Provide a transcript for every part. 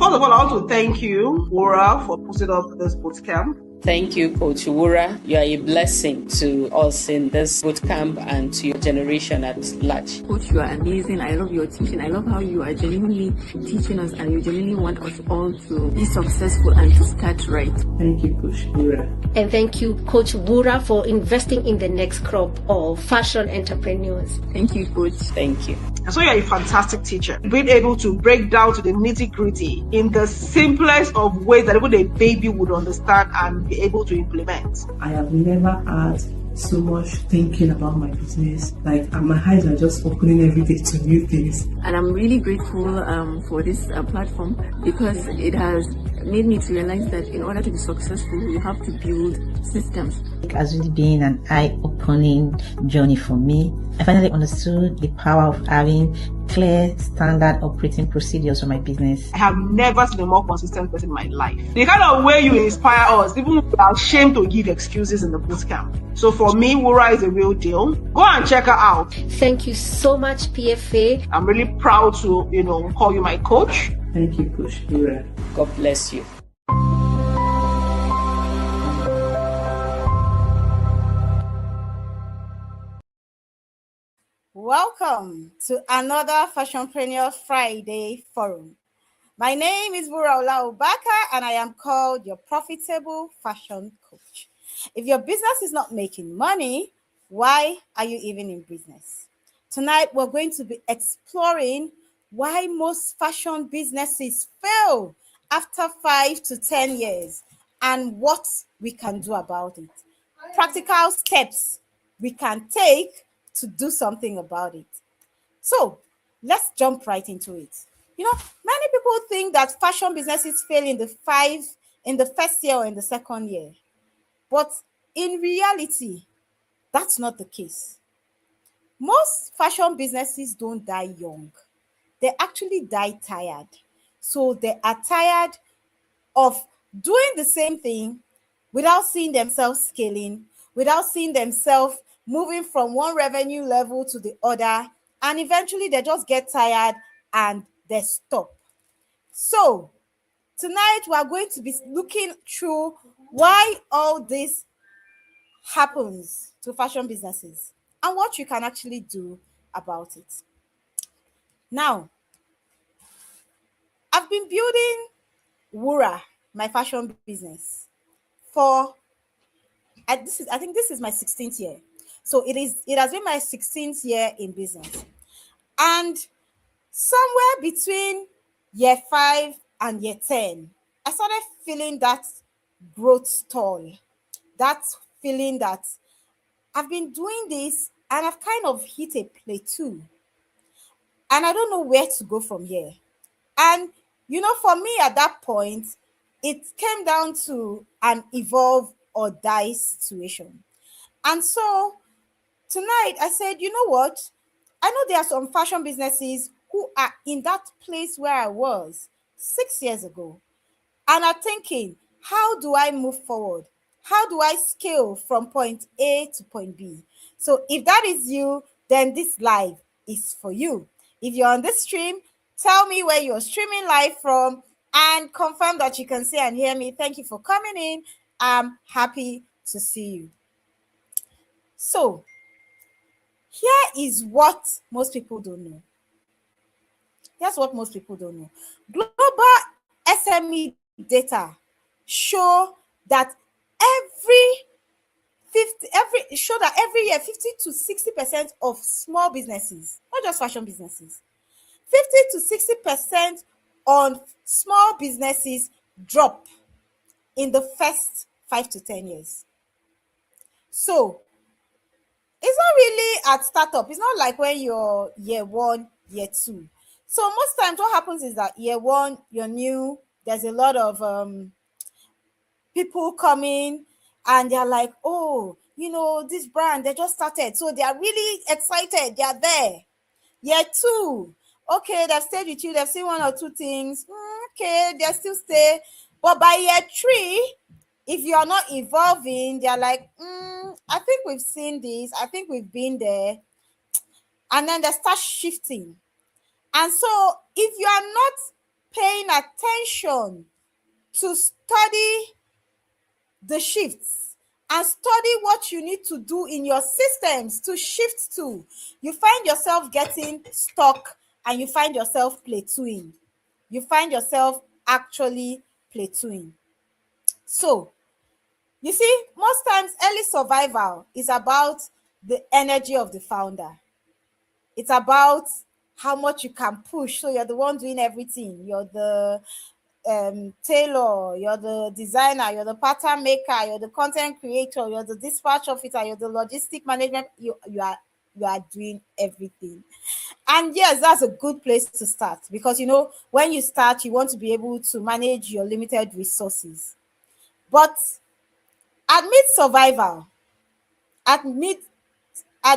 First of all, I want to thank you, Wura, for putting up this bootcamp. Thank you, Coach Wura. You are a blessing to us in this bootcamp and to your generation at large. Coach, you are amazing. I love your teaching. I love how you are genuinely teaching us and you genuinely want us all to be successful and to start right. Thank you, Coach Wura. And thank you, Coach Wura, for investing in the next crop of fashion entrepreneurs. Thank you, Coach. Thank you. And so you're a fantastic teacher, being able to break down to the nitty-gritty in the simplest of ways that even a baby would understand and be able to implement. I have never had so much thinking about my business. Like, my eyes are just opening every day to new things. And I'm really grateful for this platform because it has made me to realize that in order to be successful, you have to build systems. It has really been an eye-opening journey for me. I finally understood the power of having clear, standard operating procedures for my business. I have never seen a more consistent person in my life. The kind of way you inspire us, even if we are ashamed to give excuses in the bootcamp. So for me, Wura is a real deal. Go and check her out. Thank you so much, PFA. I'm really proud to, call you my coach. Thank you, Coach Wura. God bless you. Welcome to another Fashionpreneurs Friday Forum. My name is Wura Olaubaka and I am called your profitable fashion coach. If your business is not making money, why are you even in business? Tonight, we're going to be exploring why most fashion businesses fail after 5 to 10 years and what we can do about it. Practical steps we can take to do something about it. So let's jump right into it. Many people think that fashion businesses fail in the first year or in the second year. But in reality, that's not the case. Most fashion businesses don't die young. They actually die tired. So they are tired of doing the same thing without seeing themselves scaling, without seeing themselves moving from one revenue level to the other, and eventually they just get tired and they stop. So tonight we are going to be looking through why all this happens to fashion businesses and what you can actually do about it. Now, I've been building Wura, my fashion business, for I think this is my 16th year. So it has been my 16th year in business. And somewhere between year 5 and year 10, I started feeling that growth stall. That feeling that I've been doing this and I've kind of hit a plateau. And I don't know where to go from here. And, for me at that point, it came down to an evolve or die situation. And so tonight I said, you know what? I know there are some fashion businesses who are in that place where I was 6 years ago and are thinking, how do I move forward? How do I scale from point A to point B? So if that is you, then this live is for you. If you're on this stream, tell me where you're streaming live from and confirm that you can see and hear me. Thank you for coming in. I'm happy to see you. So here is what most people don't know. Here's what most people don't know. Global SME data show that every year 50 to 60% of small businesses, not just fashion businesses, 50 to 60% on small businesses drop in the first 5 to 10 years. So it's not really at startup. It's not like when you're year 1, year 2. So most times what happens is that year 1, you're new. There's a lot of people coming and they're like, oh, this brand, they just started. So they are really excited. They are there. Year 2, okay, they've stayed with you. They've seen 1 or 2 things. Okay, they still stay. But by year 3, if you're not evolving, they're like, I think we've seen this. I think we've been there. And then they start shifting. And so if you are not paying attention to study the shifts and study what you need to do in your systems to shift to, you find yourself getting stuck and you find yourself plateauing. You find yourself actually plateauing. So, you see, most times early survival is about the energy of the founder. It's about how much you can push. So you're the one doing everything. You're the tailor, you're the designer, you're the pattern maker, you're the content creator, you're the dispatch officer, you're the logistic management. You are doing everything. And yes, that's a good place to start, because when you start, you want to be able to manage your limited resources. But at mid survival, at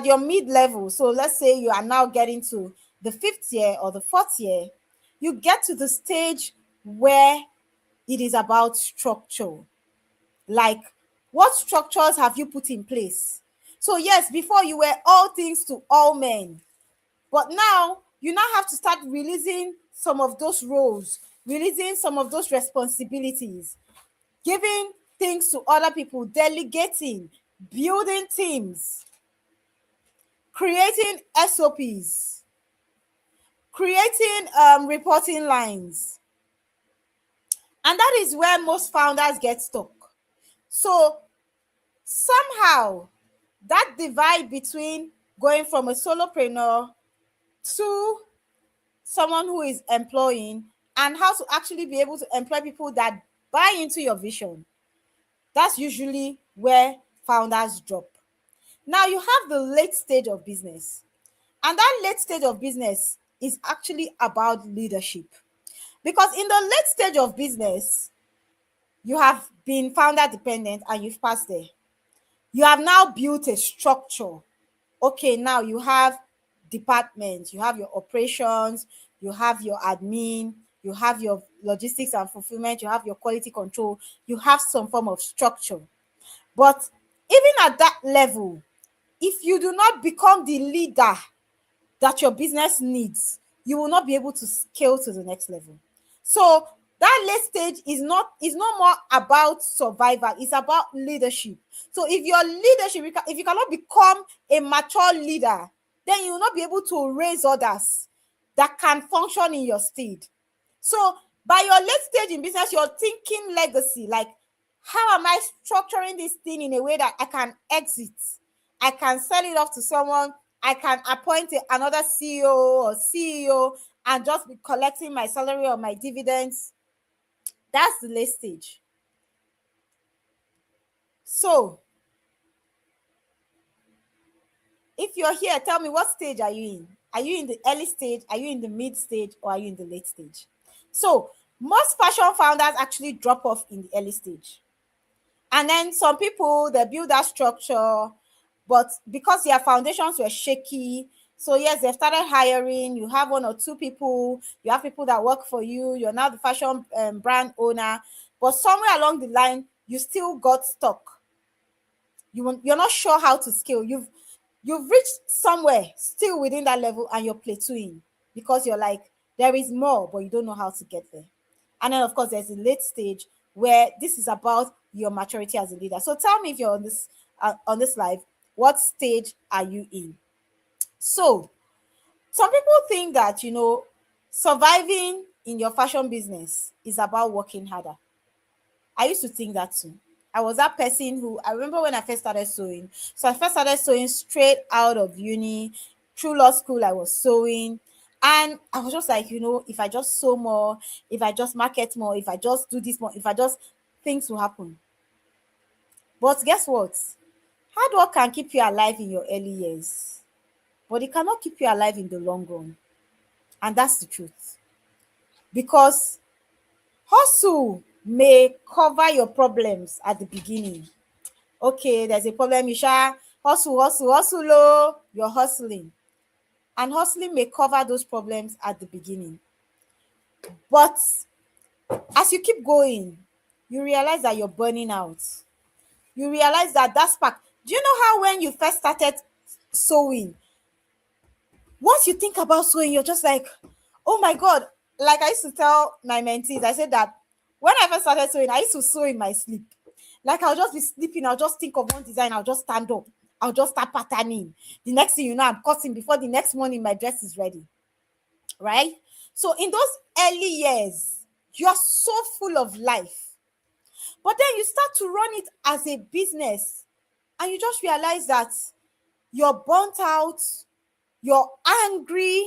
your mid level, so let's say you are now getting to the 5th year or the 4th year, you get to the stage where it is about structure. Like, what structures have you put in place? So yes, before you were all things to all men, but now you now have to start releasing some of those roles, releasing some of those responsibilities, giving things to other people, delegating, building teams, creating SOPs, creating reporting lines. And that is where most founders get stuck. So somehow that divide between going from a solopreneur to someone who is employing, and how to actually be able to employ people that buy into your vision, that's usually where founders drop. Now you have the late stage of business, and that late stage of business is actually about leadership. Because in the late stage of business, you have been founder dependent and you've passed there. You have now built a structure. Okay, now you have departments, you have your operations, you have your admin, you have your logistics and fulfillment, you have your quality control, you have some form of structure. But even at that level, if you do not become the leader that your business needs, you will not be able to scale to the next level. So that late stage is no more about survival, it's about leadership. So if your leadership, if you cannot become a mature leader, then you will not be able to raise others that can function in your stead. So by your late stage in business, you're thinking legacy, like, how am I structuring this thing in a way that I can exit? I can sell it off to someone. I can appoint another CEO or CEO and just be collecting my salary or my dividends. That's the late stage. So, if you're here, tell me, what stage are you in? Are you in the early stage? Are you in the mid stage? Or are you in the late stage? So, most fashion founders actually drop off in the early stage. And then some people, they build that structure, but because their foundations were shaky, so yes, they've started hiring. You have 1 or 2 people, you have people that work for you, you're now the fashion brand owner, but somewhere along the line, you still got stuck. You're not sure how to scale. You've reached somewhere still within that level and you're plateauing, because you're like, there is more, but you don't know how to get there. And then, of course, there's a late stage where this is about your maturity as a leader. So tell me, if you're on this live, what stage are you in? So some people think that, surviving in your fashion business is about working harder. I used to think that too. I was that person who, I remember when I first started sewing. So I first started sewing straight out of uni. Through law school, I was sewing. And I was just like, if I just sew more, if I just market more, if I just do this more, things will happen. But guess what? Hard work can keep you alive in your early years, but it cannot keep you alive in the long run. And that's the truth. Because hustle may cover your problems at the beginning. Okay, there's a problem, you shall hustle, you're hustling. And hustling may cover those problems at the beginning. But as you keep going, you realize that you're burning out. You realize that spark. Do you know how when you first started sewing, once you think about sewing, you're just like, oh my God, like I used to tell my mentees, I said that when I first started sewing, I used to sew in my sleep. Like I'll just be sleeping, I'll just think of one design, I'll just stand up, I'll just start patterning. The next thing you know, I'm cutting before the next morning my dress is ready. Right? So in those early years, you're so full of life. But then you start to run it as a business and you just realize that you're burnt out, you're angry,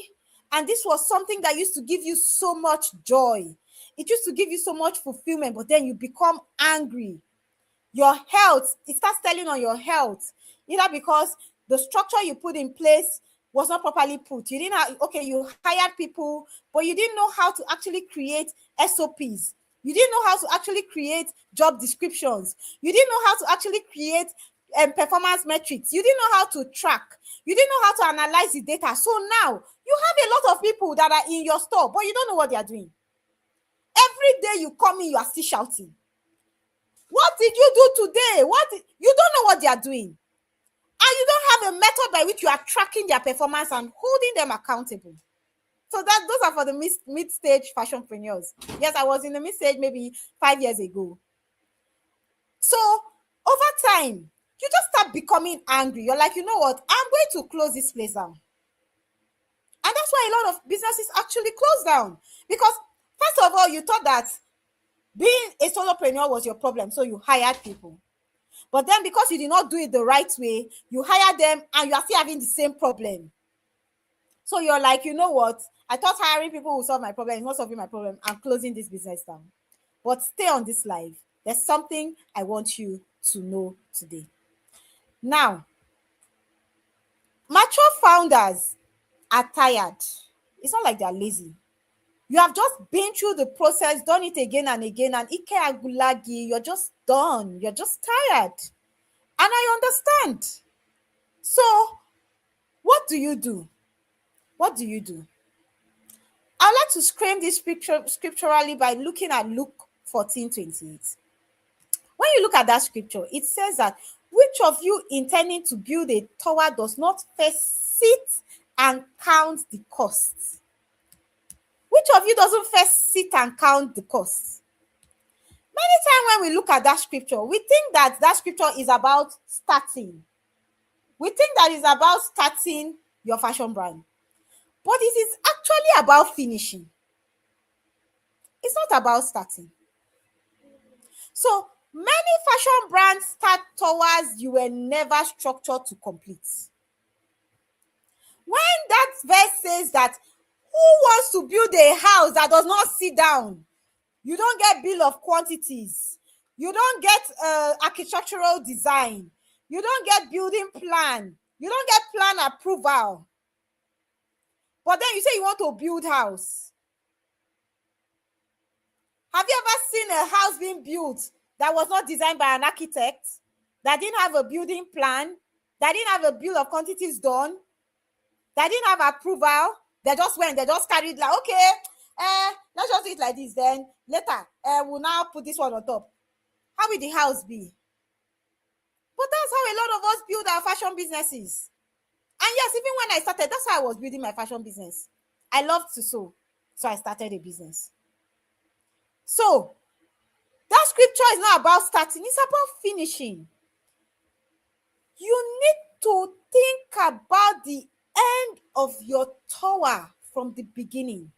and this was something that used to give you so much joy. It used to give you so much fulfillment, but then you become angry. Your health, it starts telling on your health, either because the structure you put in place was not properly put. You didn't have, okay, you hired people, but you didn't know how to actually create SOPs. You didn't know how to actually create job descriptions. You didn't know how to actually create performance metrics. You didn't know how to track. You didn't know how to analyze the data. So now you have a lot of people that are in your store, but you don't know what they are doing. Every day you come in, you are still shouting. What did you do today? You don't know what they are doing. And you don't have a method by which you are tracking their performance and holding them accountable. So those are for the mid-stage fashionpreneurs. Yes, I was in the mid-stage maybe 5 years ago. So over time, you just start becoming angry. You're like, you know what? I'm going to close this place down. And that's why a lot of businesses actually close down. Because first of all, you thought that being a solopreneur was your problem, so you hired people. But then because you did not do it the right way, you hire them and you are still having the same problem. So you're like, you know what? I thought hiring people will solve my problem. It's not solving my problem. I'm closing this business down. But stay on this live. There's something I want you to know today. Now, mature founders are tired. It's not like they're lazy. You have just been through the process, done it again and again, and Ike Agulagi, you're just done. You're just tired. And I understand. So, what do you do? What do you do? I'd like to frame this scripturally by looking at Luke 14:28. When you look at that scripture, it says that which of you intending to build a tower does not first sit and count the costs? Which of you doesn't first sit and count the costs? Many times when we look at that scripture, we think that that scripture is about starting. We think that is about starting your fashion brand. But it is actually about finishing. It's not about starting. So many fashion brands start towards you were never structured to complete. When that verse says that who wants to build a house that does not sit down? You don't get bill of quantities. You don't get architectural design. You don't get building plan. You don't get plan approval. But then you say you want to build house. Have you ever seen a house being built that was not designed by an architect, that didn't have a building plan, that didn't have a bill of quantities done, that didn't have approval? They just went, they just carried like, okay, let's just do it like this. Then later, we'll now put this one on top. How will the house be? But that's how a lot of us build our fashion businesses. And yes, even when I started, that's how I was building my fashion business. I loved to sew, so I started a business. So that scripture is not about starting, it's about finishing. You need to think about the end of your tower from the beginning.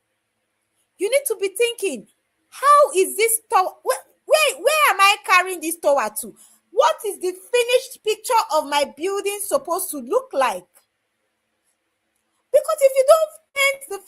You need to be thinking, how is this tower? Where am I carrying this tower to? What is the finished picture of my building supposed to look like? Because if you don't paint the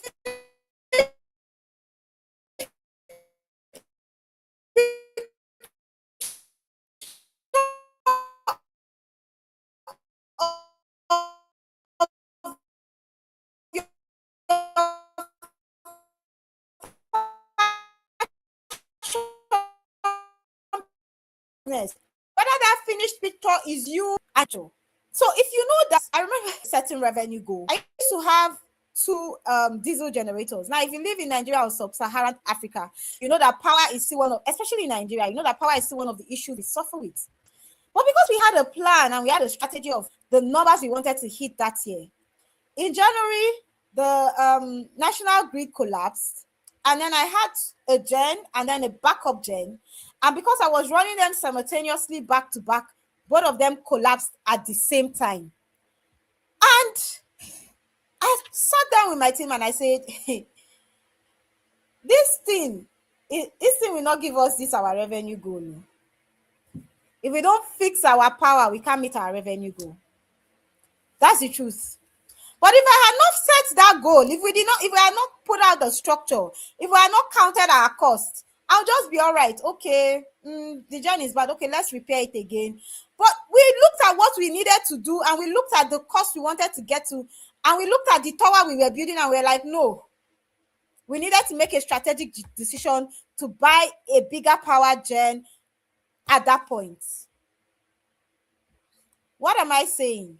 whether that finished picture is you actual. So if you know that, I remember a certain revenue goal. I used to have 2 diesel generators. Now, if you live in Nigeria or sub-Saharan Africa, you know that power is still one of, especially in Nigeria, you know that power is still one of the issues we suffer with. But because we had a plan and we had a strategy of the numbers we wanted to hit that year, in January, the national grid collapsed. and then I had a gen and then a backup gen. And because I was running them simultaneously back to back, both of them collapsed at the same time. And I sat down with my team and I said, hey, this thing will not give us this our revenue goal. If we don't fix our power, we can't meet our revenue goal. That's the truth. But if I had not set that goal, if we had not put out the structure, if we had not counted our costs, I'll just be all right. Okay, the journey is bad. Okay, let's repair it again. But we looked at what we needed to do, and we looked at the cost we wanted to get to, and we looked at the tower we were building, and we were like, no. We needed to make a strategic decision to buy a bigger power gen at that point. What am I saying?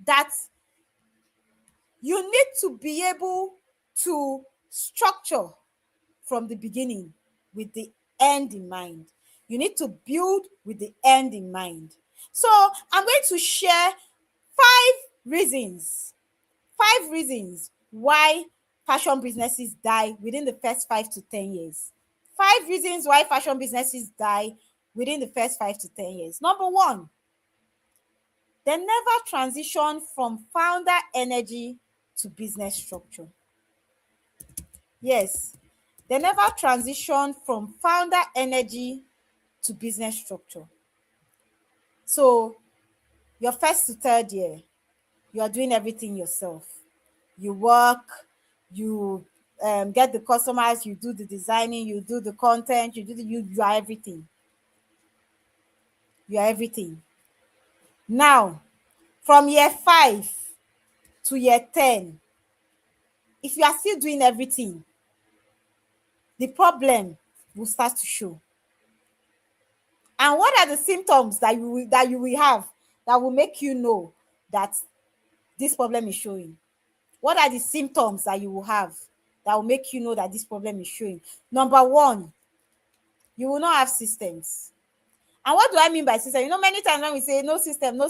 That you need to be able to structure from the beginning with the end in mind. You need to build with the end in mind. So I'm going to share 5 reasons why fashion businesses die within the first 5 to 10 years. 5 reasons why fashion businesses die within the first 5 to 10 years. Number 1, they never transition from founder energy to business structure. Yes, they never transition from founder energy to business structure. So your first to third year, you are doing everything yourself. You work, you get the customers, you do the designing, you do the content, you are everything. You are everything. Now, from year 5 to year 10, if you are still doing everything, the problem will start to show. And what are the symptoms that you will have that will make you know that this problem is showing? What are the symptoms that you will have that will make you know that this problem is showing? Number 1, you will not have systems. And what do I mean by system? You know, many times when we say no system,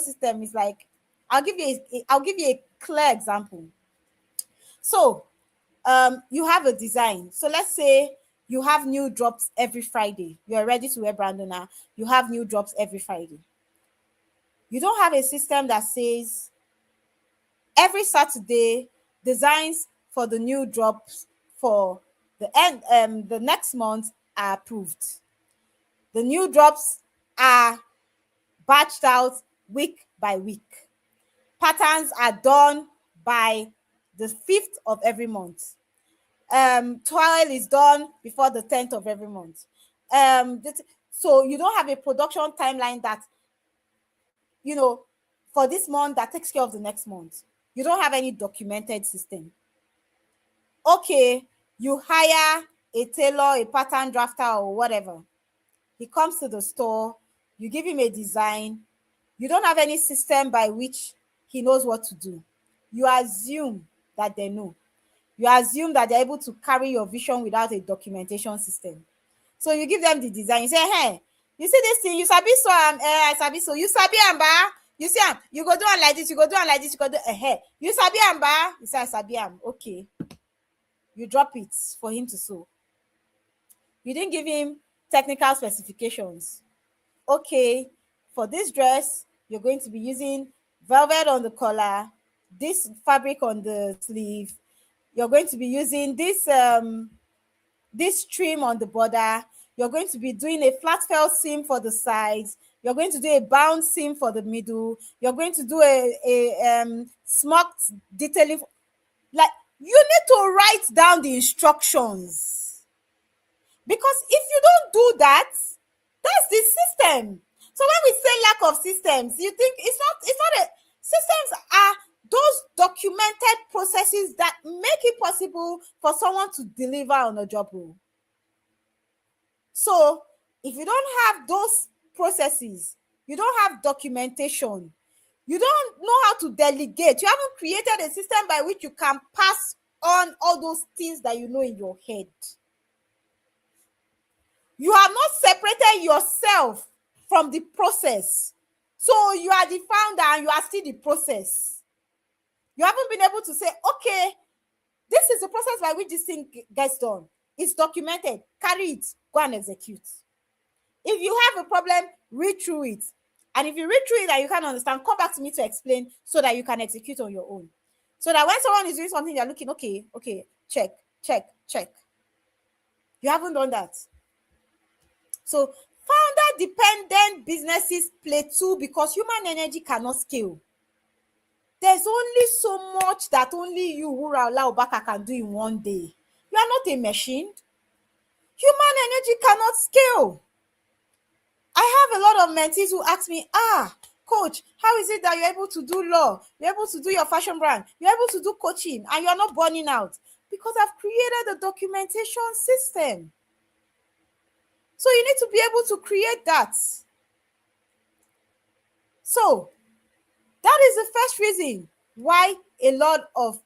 it's like, I'll give you a clear example. So you have a design. So let's say you have new drops every Friday. You're ready to wear brand owner. You have new drops every Friday. You don't have a system that says every Saturday designs for the new drops for the next month are approved. The new drops are batched out week by week. Patterns are done by the 5th of every month. Trial is done before the 10th of every month. So you don't have a production timeline that, for this month that takes care of the next month. You don't have any documented system. Okay, you hire a tailor, a pattern drafter, or whatever. He comes to the store, you give him a design. You don't have any system by which he knows what to do. You assume that they know. You assume that they're able to carry your vision without a documentation system. So you give them the design. You say, hey, you see this thing, you sabi so I sabi so. You sabi amba. You see, you go do it like this, you go do it like this, you go do you sabi amba. You say, I sabi am. Okay. You drop it for him to sew. You didn't give him technical specifications. Okay, for this dress, you're going to be using velvet on the collar, this fabric on the sleeve. You're going to be using this trim on the border. You're going to be doing a flat fell seam for the sides. You're going to do a bound seam for the middle. You're going to do a smoked detailing. Like, you need to write down the instructions. Because if you don't do that, that's the system. So when we say lack of systems, you think it's not systems are those documented processes that make it possible for someone to deliver on a job role. So if you don't have those processes, you don't have documentation, you don't know how to delegate, you haven't created a system by which you can pass on all those things that you know in your head. You have not separated yourself from the process. So you are the founder and you are still the process. You haven't been able to say, okay, this is the process by which this thing gets done. It's documented. Carry it. Go and execute. If you have a problem, read through it. And if you read through it and you can't understand, come back to me to explain so that you can execute on your own. So that when someone is doing something, you're looking, okay, check. You haven't done that. So founder-dependent businesses play too because human energy cannot scale. There's only so much that only you, Wura Olaobaka, can do in one day. You are not a machine. Human energy cannot scale. I have a lot of mentees who ask me, coach, how is it that you're able to do law? You're able to do your fashion brand. You're able to do coaching and you're not burning out? Because I've created a documentation system. So you need to be able to create that. So that is the first reason why a lot of,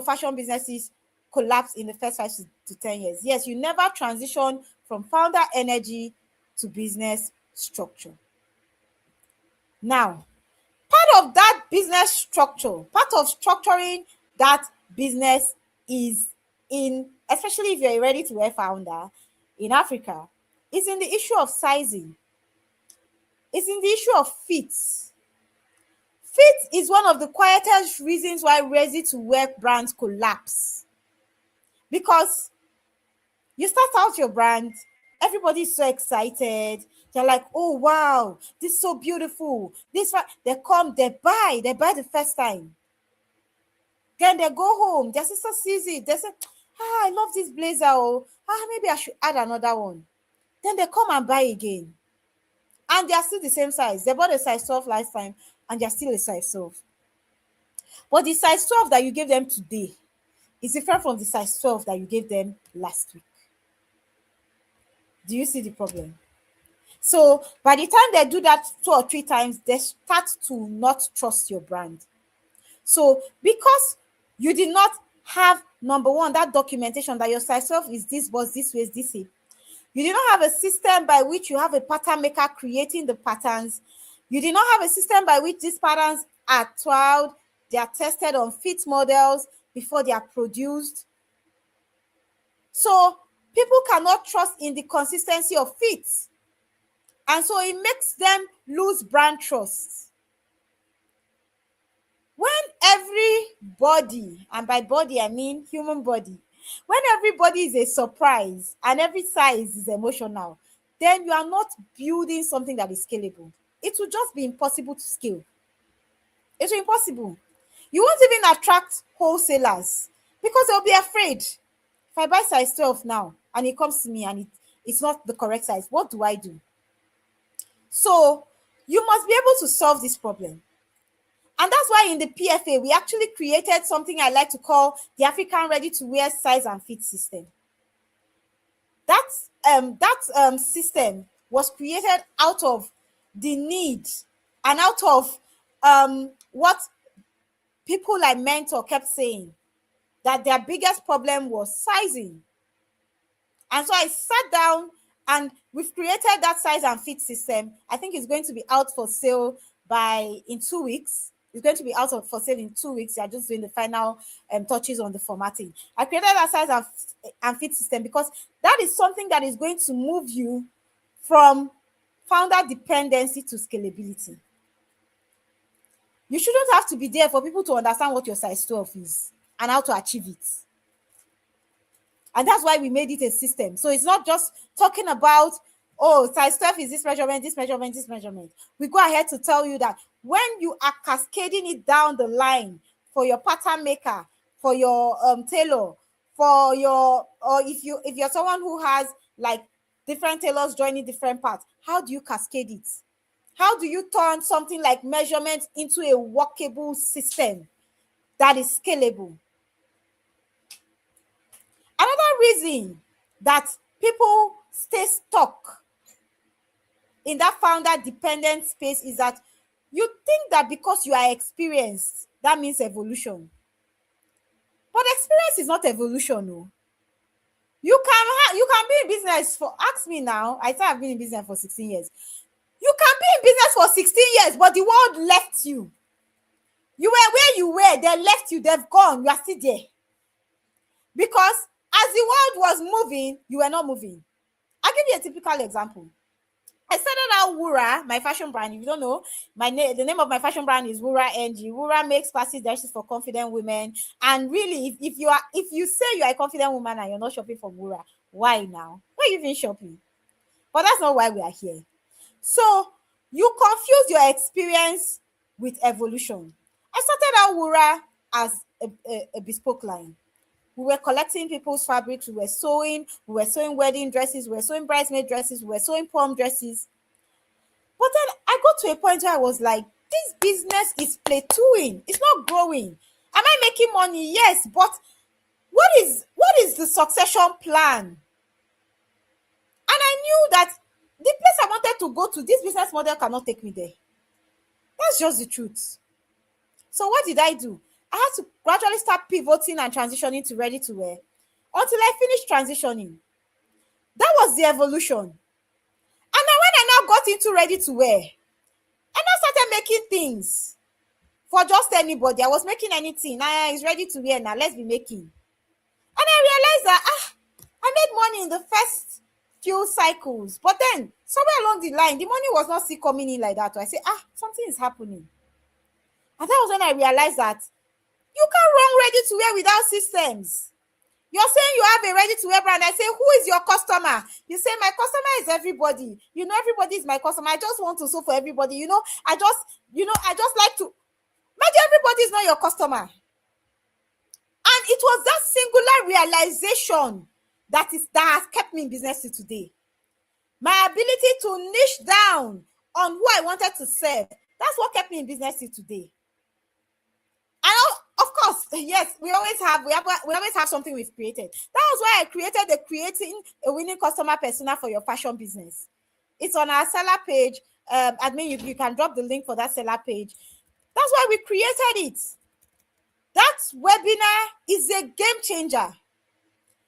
fashion businesses collapse in the first 5 to 10 years. Yes, you never transition from founder energy to business structure. Now, part of that business structure, part of structuring that business is in, especially if you're a ready-to-wear founder in Africa, is in the issue of sizing. It's in the issue of fit. Fit is one of the quietest reasons why ready-to-wear brands collapse. Because you start out your brand, everybody's so excited. They're like, oh, wow, this is so beautiful. They come, they buy the first time. Then they go home, their sister sees it. They say, I love this blazer. Maybe I should add another one. Then they come and buy again. And they are still the same size. They bought a size 12 last time, and they're still a size 12. But the size 12 that you gave them today is different from the size 12 that you gave them last week. Do you see the problem? So by the time they do that 2 or 3 times, they start to not trust your brand. So because you did not have, number one, that documentation that your size 12 is this, but this way is this way. You did not have a system by which you have a pattern maker creating the patterns. You did not have a system by which these patterns are trialed, they are tested on fit models before they are produced. So people cannot trust in the consistency of fit. And so it makes them lose brand trust. When everybody, and by body I mean human body, when everybody is a surprise and every size is emotional, then you are not building something that is scalable. It will just be impossible to scale. It's impossible. You won't even attract wholesalers because they'll be afraid. If I buy size 12 now and it comes to me and it's not the correct size, what do I do? So you must be able to solve this problem. And that's why in the PFA, we actually created something I like to call the African ready-to-wear size and fit system. That system was created out of the need and out of what people like Mentor kept saying, that their biggest problem was sizing. And so I sat down and we've created that size and fit system. I think it's going to be out for sale in 2 weeks. It's going to be out for sale in 2 weeks. They are just doing the final touches on the formatting. I created that size and fit system because that is something that is going to move you from founder dependency to scalability. You shouldn't have to be there for people to understand what your size 12 is and how to achieve it. And that's why we made it a system. So it's not just talking about, size 12 is this measurement, this measurement, this measurement. We go ahead to tell you that when you are cascading it down the line for your pattern maker, for your tailor, for your, or if you're someone who has like different tailors joining different parts, how do you cascade it? How do you turn something like measurement into a workable system that is scalable? Another reason that people stay stuck in that founder-dependent space is that you think that because you are experienced, that means evolution. But experience is not evolution, no. You can be in business ask me now, I say I've been in business for 16 years. You can be in business for 16 years, but the world left you. You were where you were, they left you, they've gone, you are still there. Because As the world was moving, you were not moving. I'll give you a typical example. I started out Wura, my fashion brand. If you don't know, the name of my fashion brand is Wura NG. Wura makes classy dresses for confident women. And really, if you say you are a confident woman and you're not shopping from Wura, why now? Why are you even shopping? But that's not why we are here. So you confuse your experience with evolution. I started out Wura as a bespoke line. We were collecting people's fabrics. We were sewing wedding dresses. We were sewing bridesmaid dresses. We were sewing prom dresses. But then I got to a point where I was like, this business is plateauing. It's not growing. Am I making money? Yes, but what is the succession plan? And I knew that the place I wanted to go to, this business model cannot take me there. That's just the truth. So what did I do? I had to gradually start pivoting and transitioning to ready to wear until I finished transitioning. That was the evolution. And then when I now got into ready to wear, I now started making things for just anybody. I was making anything. It's ready to wear now. Let's be making. And I realized that I made money in the first few cycles. But then somewhere along the line, the money was not still coming in like that. So I said, something is happening. And that was when I realized that you can't run ready to wear without systems. You're saying you have a ready to wear brand. I say, who is your customer? You say, my customer is everybody. Everybody is my customer. I just want to sew for everybody. I just like to. Imagine everybody is not your customer. And it was that singular realization that has kept me in business till today. My ability to niche down on who I wanted to serve. That's what kept me in business till today. And of course, yes, we always have something we've created. That was why I created the Creating a Winning Customer Persona for Your Fashion Business. It's on our seller page. Admin, you can drop the link for that seller page. That's why we created it. That webinar is a game changer.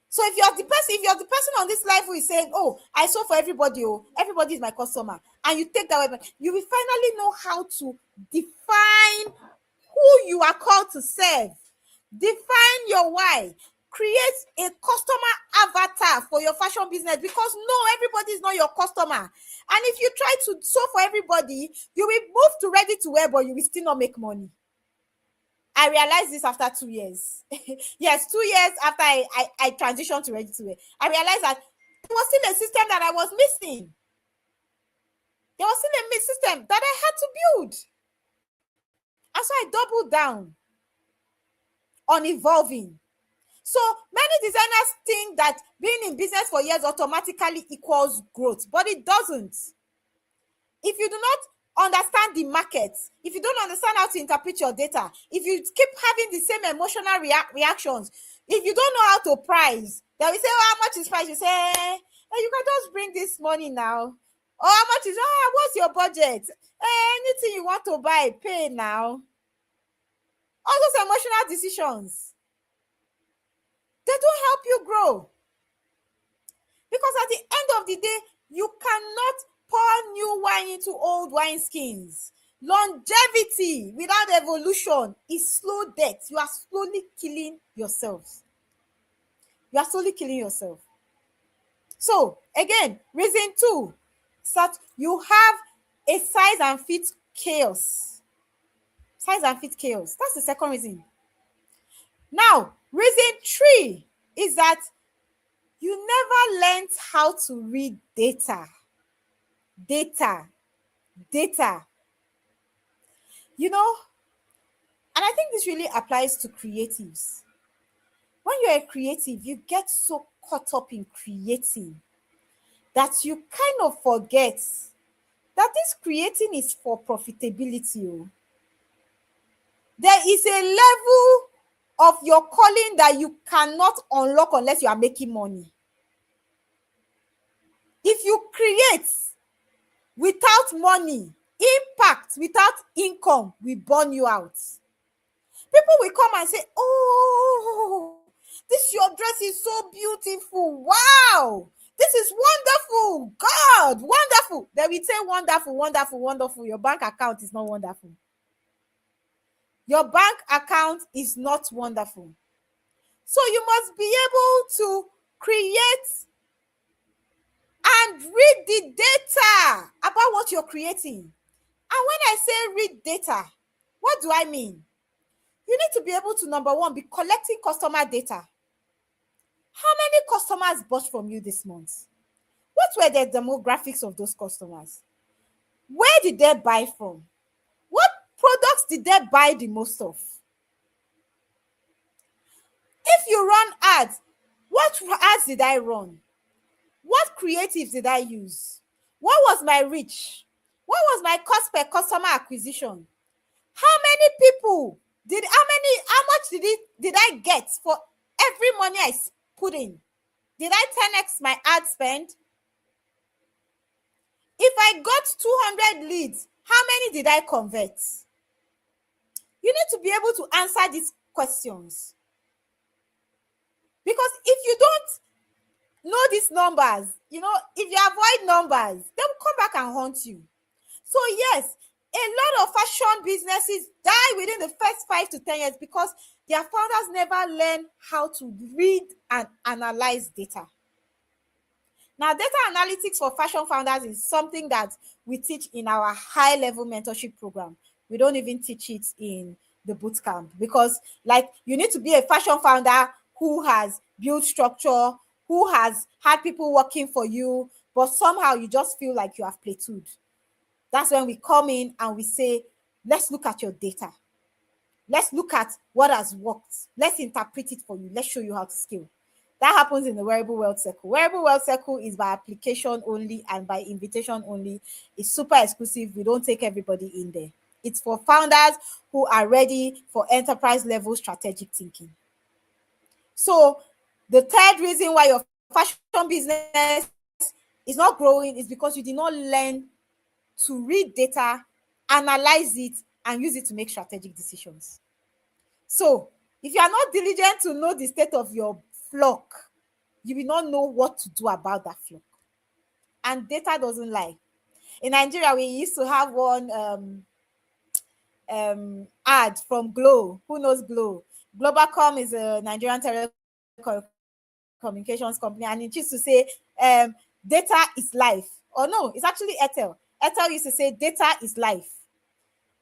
So if you're the person on this live who is saying, I sew for everybody, everybody is my customer, and you take that webinar, you will finally know how to define who you are called to serve. Define your why. Create a customer avatar for your fashion business, because everybody is not your customer. And if you try to sew for everybody, you will move to ready to wear, but you will still not make money. I realized this after 2 years. Yes, 2 years after I transitioned to ready to wear. I realized that there was still a system that I was missing. There was still a system that I had to build. And so I doubled down on evolving. So many designers think that being in business for years automatically equals growth, but it doesn't. If you do not understand the market, if you don't understand how to interpret your data, if you keep having the same emotional reactions, if you don't know how to price, then we say, how much is price? You say, you can just bring this money now. Or how much is, what's your budget? Anything you want to buy, pay now. All those emotional decisions, they don't help you grow. Because at the end of the day, you cannot pour new wine into old wineskins. Longevity without evolution is slow death. You are slowly killing yourself. You are slowly killing yourself. So, again, reason 2, that you have a size and fit chaos. Size and fit chaos. That's the second reason. Now, reason 3 is that you never learned how to read data. And I think this really applies to creatives. When you're a creative, you get so caught up in creating that you kind of forget that this creating is for profitability. There is a level of your calling that you cannot unlock unless you are making money. If you create without money, impact without income will burn you out. People will come and say, this your dress is so beautiful. Wow, this is wonderful. God, wonderful. They will say wonderful, wonderful, wonderful. Your bank account is not wonderful. Your bank account is not wonderful. So you must be able to create and read the data about what you're creating. And when I say read data, what do I mean? You need to be able to, number one, be collecting customer data. How many customers bought from you this month? What were the demographics of those customers? Where did they buy from? What products did they buy the most of? If you run ads, what ads did I run? What creatives did I use? What was my reach? What was my cost per customer acquisition? How many people how much did I get for every money I put in? Did I 10x my ad spend? If I got 200 leads, how many did I convert? You need to be able to answer these questions. Because if you don't know these numbers, if you avoid numbers, they will come back and haunt you. So yes, a lot of fashion businesses die within the first 5 to 10 years because their founders never learn how to read and analyze data. Now, data analytics for fashion founders is something that we teach in our high-level mentorship program. We don't even teach it in the bootcamp because, you need to be a fashion founder who has built structure, who has had people working for you, but somehow you just feel like you have plateaued. That's when we come in and we say, let's look at your data. Let's look at what has worked. Let's interpret it for you. Let's show you how to scale. That happens in the Wearable Wealth Circle. Wearable Wealth Circle is by application only and by invitation only. It's super exclusive. We don't take everybody in there. It's for founders who are ready for enterprise level strategic thinking. So the third reason why your fashion business is not growing is because you did not learn to read data, analyze it, and use it to make strategic decisions. So if you are not diligent to know the state of your flock, you will not know what to do about that flock. And data doesn't lie. In Nigeria, we used to have one ad from Glow. Who knows Glow? Globacom is a Nigerian telecommunications company, and it used to say data is life. Or no, it's actually Airtel. Airtel used to say data is life.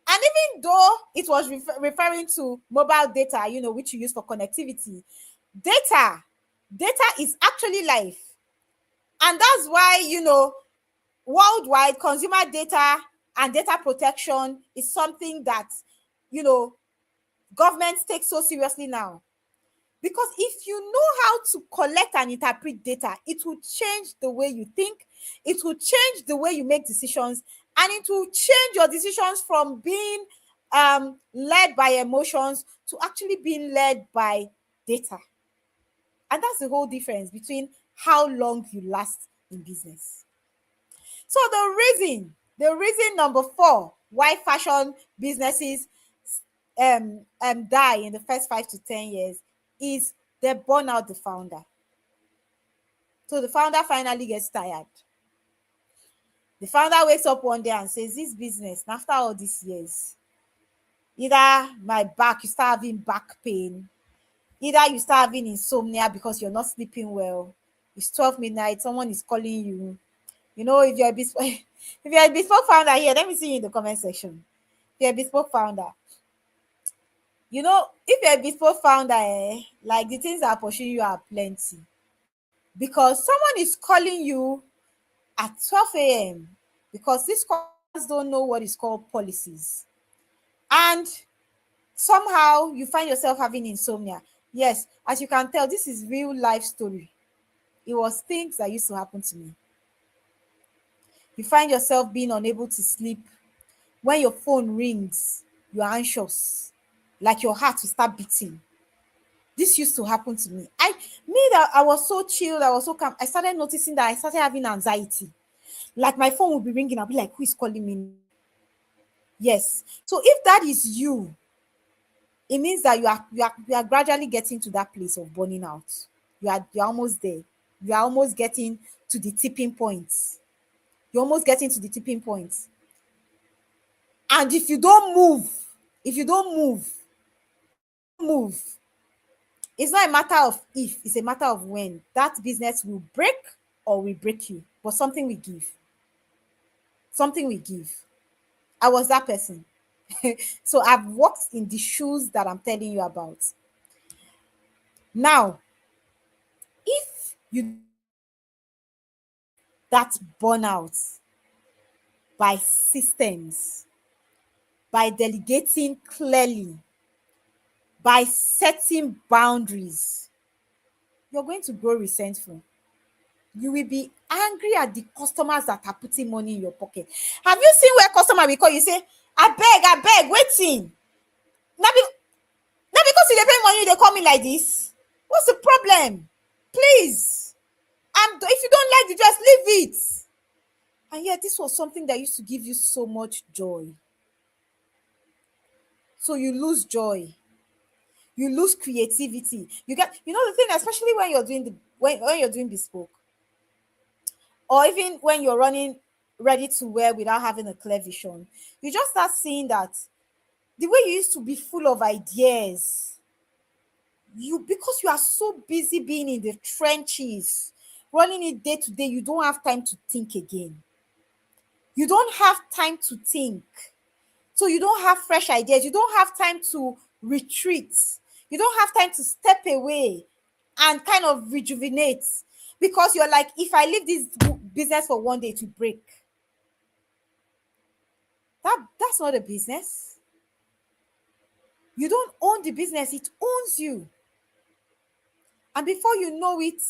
And even though it was referring to mobile data, which you use for connectivity, data is actually life. And that's why, worldwide consumer data and data protection is something that, governments take so seriously now. Because if you know how to collect and interpret data, it will change the way you think, it will change the way you make decisions, and it will change your decisions from being led by emotions to actually being led by data. And that's the whole difference between how long you last in business. So the reason number 4 why fashion businesses die in the first 5 to 10 years is they burn out the founder. So the founder finally gets tired. The founder wakes up one day and says, this business, after all these years, either you start having back pain, either you start having insomnia because you're not sleeping well. It's 12 midnight, someone is calling you. If you're a bespoke founder here, let me see you in the comment section. If you're a bespoke founder, if you're a bespoke founder, the things that are pushing you are plenty. Because someone is calling you at 12 a.m. because these callers don't know what is called policies. And somehow you find yourself having insomnia. Yes, as you can tell, this is real life story. It was things that used to happen to me. You find yourself being unable to sleep. When your phone rings, you're anxious, like your heart will start beating. This used to happen to me. I was so chilled, I was so calm. I started noticing that I started having anxiety. Like my phone would be ringing, I'll be like, who is calling me? Yes. So if that is you, it means that you are gradually getting to that place of burning out. You're almost there. You are almost getting to the tipping point. You're almost getting to the tipping point. And if you don't move, It's not a matter of if, it's a matter of when that business will break or will break you. But something we give. Something we give. I was that person. So I've walked in the shoes that I'm telling you about. Now, if you that burnout by systems, by delegating clearly, by setting boundaries, you're going to grow resentful. You will be angry at the customers that are putting money in your pocket. Have you seen where customer will call you say, I beg, waiting. Now, now because you dey pay money, they call me like this. What's the problem? Please. If you don't like the dress, leave it. And yet, this was something that used to give you so much joy. So you lose joy. You lose creativity. You know the thing, especially when you're doing when you're doing bespoke, or even when you're running ready to wear without having a clear vision, you just start seeing that the way you used to be full of ideas, because you are so busy being in the trenches, running it day to day, you don't have time to think again. You don't have time to think. So you don't have fresh ideas. You don't have time to retreat. You don't have time to step away and kind of rejuvenate, because you're like, if I leave this business for one day to break, that's not a business. You don't own the business, it owns you. And before you know it,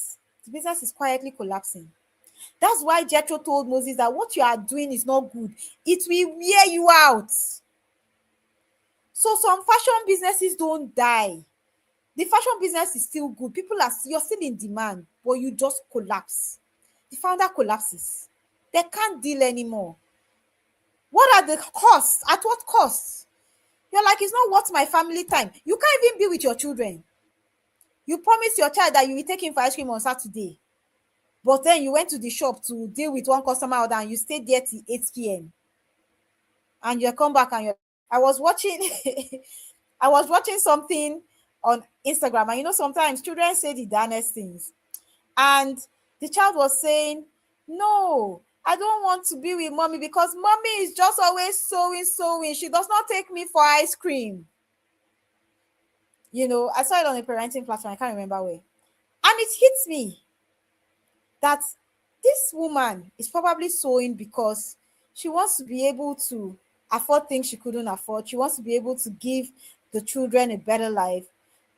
the business is quietly collapsing. That's why Jethro told Moses that what you are doing is not good. It will wear you out. So some fashion businesses don't die. The fashion business is still good. You're still in demand, but you just collapse. The founder collapses. They can't deal anymore. What are the costs? At what cost? You're like, it's not worth my family time. You can't even be with your children. You promised your child that you will take him for ice cream on Saturday, but then you went to the shop to deal with one customer order and you stayed there till 8 p.m. and you come back and I was watching I was watching something on Instagram, and sometimes children say the darnest things. And the child was saying, no, I don't want to be with mommy because mommy is just always sewing. She does not take me for ice cream. I saw it on a parenting platform. I can't remember where. And it hits me that this woman is probably sewing because she wants to be able to afford things she couldn't afford. She wants to be able to give the children a better life.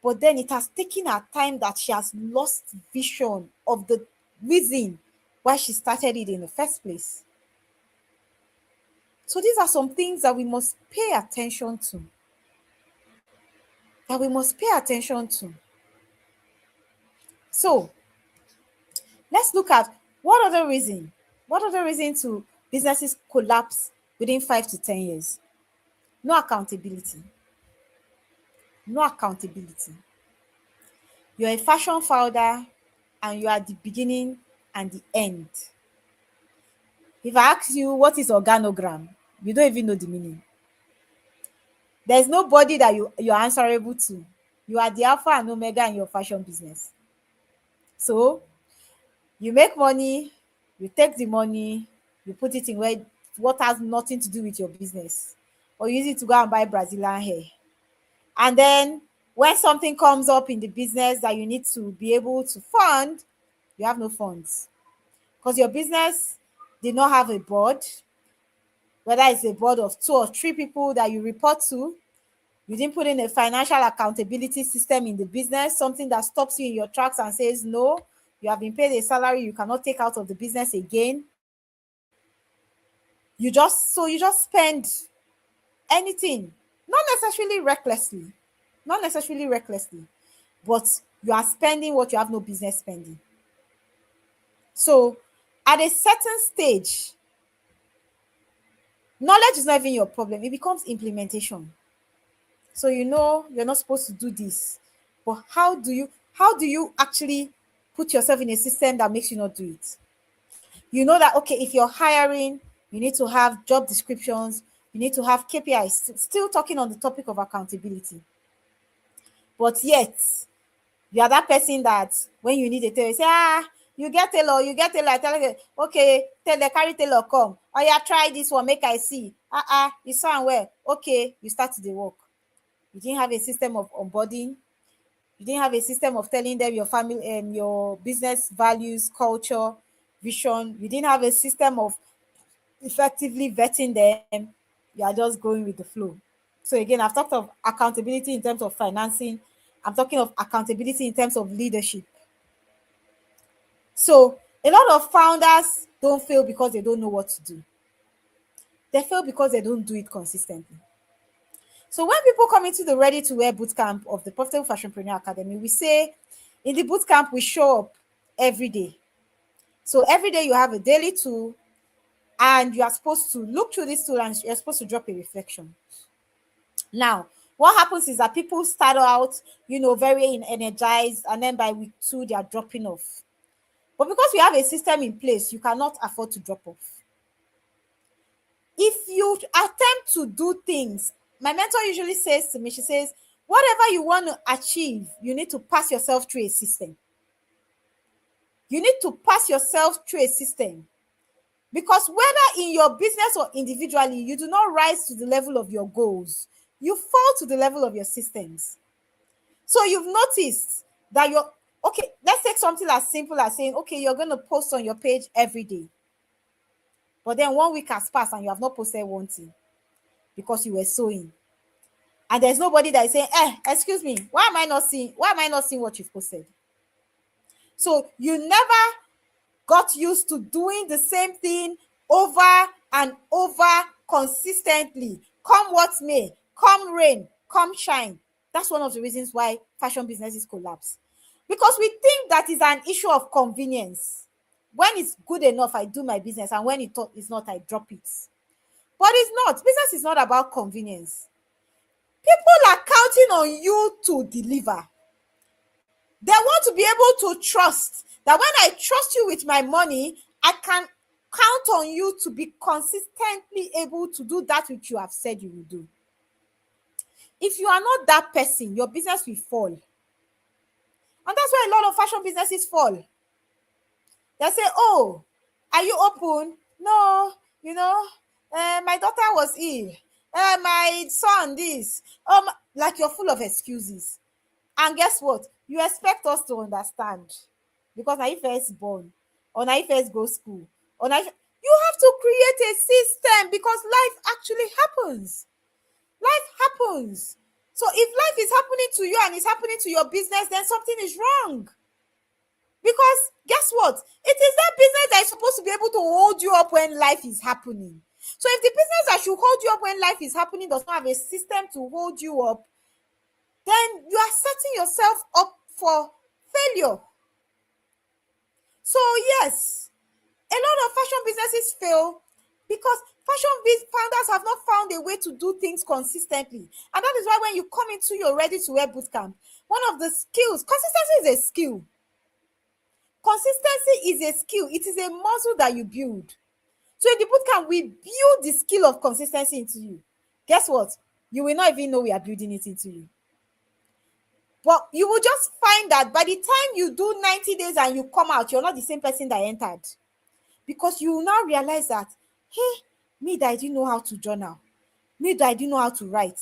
But then it has taken her time that she has lost vision of the reason why she started it in the first place. So these are some things that we must pay attention to. So let's look at what other reason to businesses collapse within 5 to 10 years. No accountability. You're a fashion founder and you are the beginning and the end. If I ask you what is organogram, you don't even know the meaning. There's nobody that you're answerable to. You are the alpha and omega in your fashion business. So you make money, you take the money, you put it in what has nothing to do with your business, or use it to go and buy Brazilian hair. And then when something comes up in the business that you need to be able to fund, you have no funds because your business did not have a board, whether it's a board of 2 or 3 people that you report to. You didn't put in a financial accountability system in the business, something that stops you in your tracks and says, no, you have been paid a salary you cannot take out of the business again. You just spend anything, not necessarily recklessly, but you are spending what you have no business spending. So at a certain stage, knowledge is not even your problem. It becomes implementation. So you're not supposed to do this, but how do you actually put yourself in a system that makes you not do it? You know that, okay, if you're hiring, you need to have job descriptions, you need to have KPIs, still talking on the topic of accountability. But yet, You are that person that when you need a tailor, you say, you get tailor. I tell you, okay, tailor, carry tailor, come. Oh yeah, try this one, make I see. You saw where? Okay, you start the work. You didn't have a system of onboarding. You didn't have a system of telling them your family and your business values, culture, vision. You didn't have a system of effectively vetting them. You are just going with the flow. So again, I've talked of accountability in terms of financing. I'm talking of accountability in terms of leadership. So a lot of founders don't fail because they don't know what to do. They fail because they don't do it consistently. So when people come into the Ready to Wear bootcamp of the Profitable Fashionpreneur Academy, we say in the bootcamp, we show up every day. So every day you have a daily tool, and you are supposed to look through this tool and you're supposed to drop a reflection. Now, what happens is that people start out, very energized, and then by week 2, they are dropping off. But because we have a system in place, you cannot afford to drop off. If you attempt to do things, my mentor usually says to me, she says, whatever you want to achieve, you need to pass yourself through a system. You need to pass yourself through a system. Because whether in your business or individually, you do not rise to the level of your goals. You fall to the level of your systems. So you've noticed that okay, let's take something as simple as saying, okay, you're going to post on your page every day. But then 1 week has passed and you have not posted one thing because you were sewing. And there's nobody that is saying, excuse me, why am I not seeing what you've posted? So you never got used to doing the same thing over and over consistently. Come what may, come rain, come shine. That's one of the reasons why fashion businesses collapse. Because we think that is an issue of convenience. When it's good enough, I do my business, and when it's not, I drop it. But it's not. Business is not about convenience. People are counting on you to deliver. They want to be able to trust that when I trust you with my money, I can count on you to be consistently able to do that which you have said you will do. If you are not that person, your business will fall. And that's why a lot of fashion businesses fall. They say, oh, are you open? No, my daughter was ill. My son this. Like you're full of excuses. And guess what? You expect us to understand. Because now you first born, or now you first go school, or now you have to create a system because life actually happens. Life happens. So if life is happening to you and it's happening to your business, then something is wrong. Because guess what? It is that business that is supposed to be able to hold you up when life is happening. So if the business that should hold you up when life is happening does not have a system to hold you up, then you are setting yourself up for failure. So yes, a lot of fashion businesses fail because fashion founders have not found a way to do things consistently. And that is why when you come into your Ready to Wear bootcamp, one of the skills, consistency is a skill. Consistency is a skill. It is a muscle that you build. So in the bootcamp, we build the skill of consistency into you. Guess what? You will not even know we are building it into you. But you will just find that by the time you do 90 days and you come out, you're not the same person that entered. Because you will now realize that, hey, me that I didn't know how to journal, me that I didn't know how to write,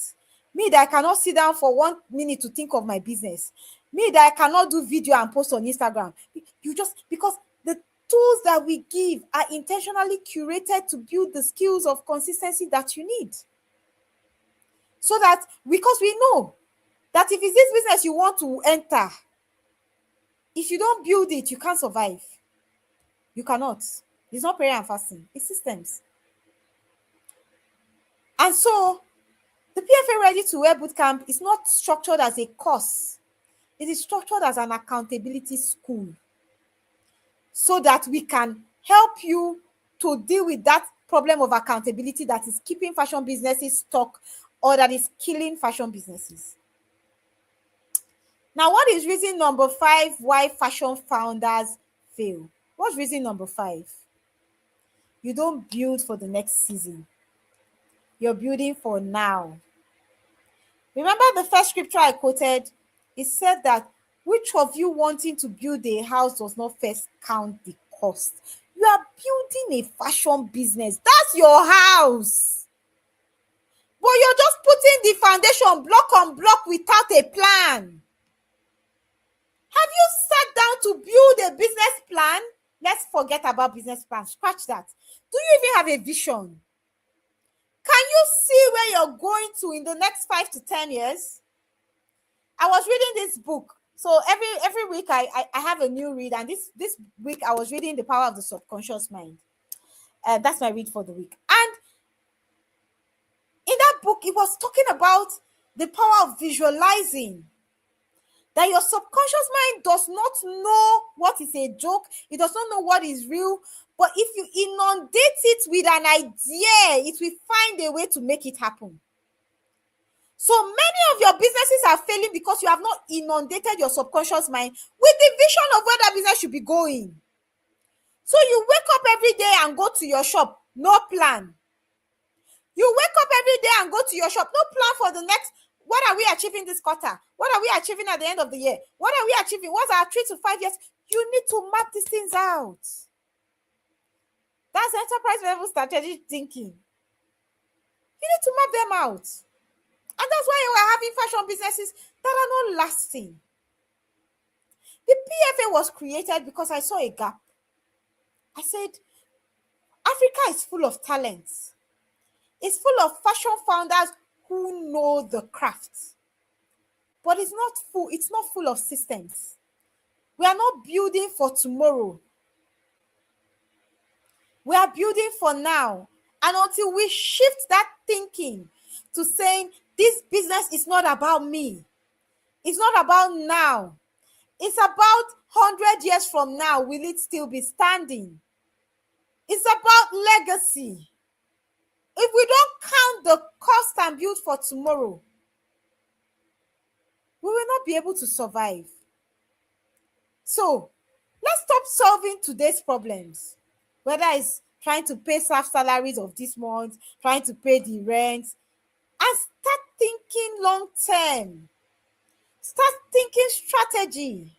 me that I cannot sit down for 1 minute to think of my business, me that I cannot do video and post on Instagram. Because the tools that we give are intentionally curated to build the skills of consistency that you need. So that, because we know that if it's this business you want to enter, if you don't build it, you can't survive. You cannot. It's not prayer and fasting. It's systems. And so, the PFA Ready to Wear Bootcamp is not structured as a course. It is structured as an accountability school. So that we can help you to deal with that problem of accountability that is keeping fashion businesses stuck or that is killing fashion businesses. Now, what is reason number 5 why fashion founders fail? What's reason number 5? You don't build for the next season. You're building for now. Remember the first scripture I quoted? It said that Which of you wanting to build a house does not first count the cost? You are building a fashion business. That's your house. But you're just putting the foundation block on block without a plan. Have you sat down to build a business plan? Let's forget about business plan. Scratch that. Do you even have a vision? Can you see where you're going to in the next 5 to 10 years? I was reading this book. So every week I have a new read, and this week I was reading The Power of the Subconscious Mind. That's my read for the week. And in that book, it was talking about the power of visualizing. That your subconscious mind does not know what is a joke. It does not know what is real. But if you inundate it with an idea, it will find a way to make it happen. So many of your businesses are failing because you have not inundated your subconscious mind with the vision of where that business should be going. So you wake up every day and go to your shop, no plan. You wake up every day and go to your shop, no plan for the next. What are we achieving this quarter? What are we achieving at the end of the year? What are we achieving? What's our 3 to 5 years? You need to map these things out. That's enterprise level strategic thinking. You need to map them out. And that's why you are having fashion businesses that are not lasting. The PFA was created because I saw a gap. I said, Africa is full of talents. It's full of fashion founders who know the craft. But it's not full of systems. We are not building for tomorrow. We are building for now. And until we shift that thinking to saying, this business is not about me. It's not about now. It's about 100 years from now. Will it still be standing? It's about legacy. If we don't count the cost and build for tomorrow, we will not be able to survive. So let's stop solving today's problems, whether it's trying to pay staff salaries of this month, trying to pay the rent, and start thinking long term. Start thinking strategy.